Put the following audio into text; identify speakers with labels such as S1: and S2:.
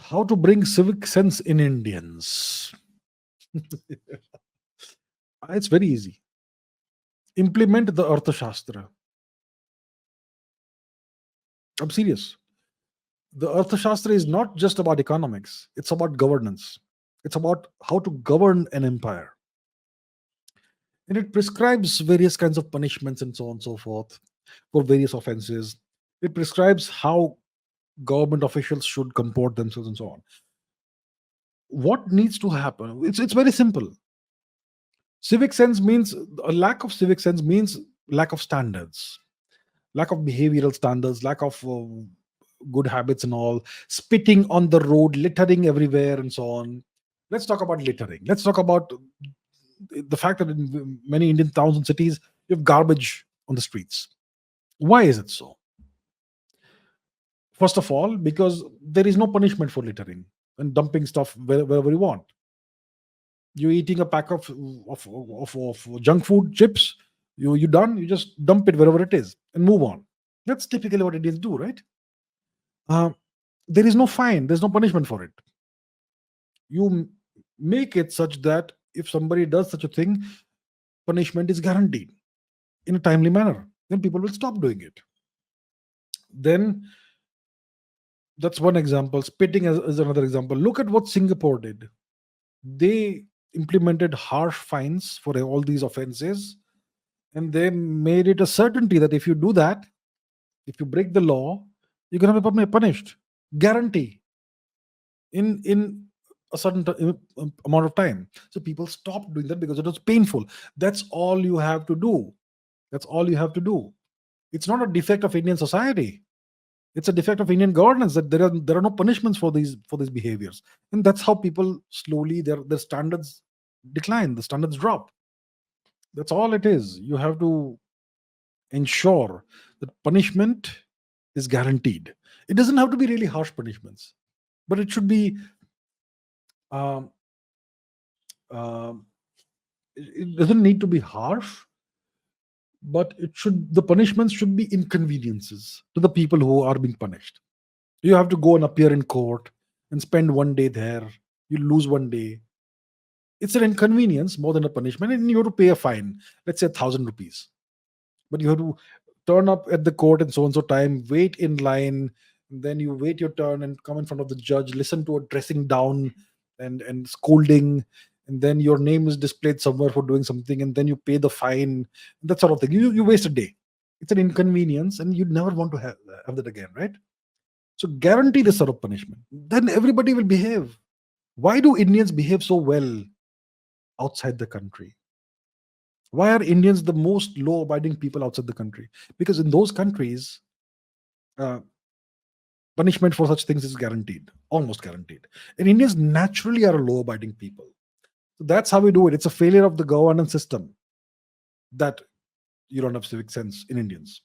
S1: How to bring civic sense in Indians? It's very easy. Implement the Arthashastra. I'm serious. The Arthashastra is not just about economics, it's about governance. It's about how to govern an empire. And it prescribes various kinds of punishments and so on and so forth for various offenses. It prescribes how government officials should comport themselves and so on. What needs to happen? It's very simple. Civic sense means a lack of civic sense means lack of standards, lack of behavioral standards, lack of good habits and all, spitting on the road, littering everywhere, and so on. Let's talk about littering. Let's talk about the fact that in many Indian towns and cities, you have garbage on the streets. Why is it so? First of all, because there is no punishment for littering and dumping stuff wherever you want. You're eating a pack of junk food, chips. You done? You just dump it wherever it is and move on. That's typically what Indians do, right? Uh, there is no fine. There's no punishment for it. You make it such that if somebody does such a thing, punishment is guaranteed in a timely manner. Then people will stop doing it. Then that's one example. Spitting is another example. Look at what Singapore did. They implemented harsh fines for all these offenses, and they made it a certainty that if you do that, if you break the law, you're going to be punished. Guarantee in a certain amount of time. So people stopped doing that because it was painful. That's all you have to do. That's all you have to do. It's not a defect of Indian society. It's a defect of Indian governance that there are no punishments for these behaviors, and that's how people slowly their standards decline. The standards drop. That's all it is. You have to ensure that punishment is guaranteed. It doesn't have to be really harsh punishments, but it should be. Um, it doesn't need to be harsh, but the punishments should be inconveniences to the people who are being punished. You have to go and appear in court and spend one day there. You lose one day. It's an inconvenience more than a punishment, and you have to pay a fine. Let's say 1,000 rupees, but you have to turn up at the court in so and so time, wait in line, and then you wait your turn and come in front of the judge, listen to a dressing down and scolding, and then your name is displayed somewhere for doing something, and then you pay the fine, that sort of thing. You waste a day. It's an inconvenience, and you'd never want to have that again, right? So guarantee this sort of punishment. Then everybody will behave. Why do Indians behave so well outside the country? Why are Indians the most law-abiding people outside the country? Because in those countries, uh, punishment for such things is guaranteed, almost guaranteed. And Indians naturally are law-abiding people. So that's how we do it. It's a failure of the governance system that you don't have civic sense in Indians.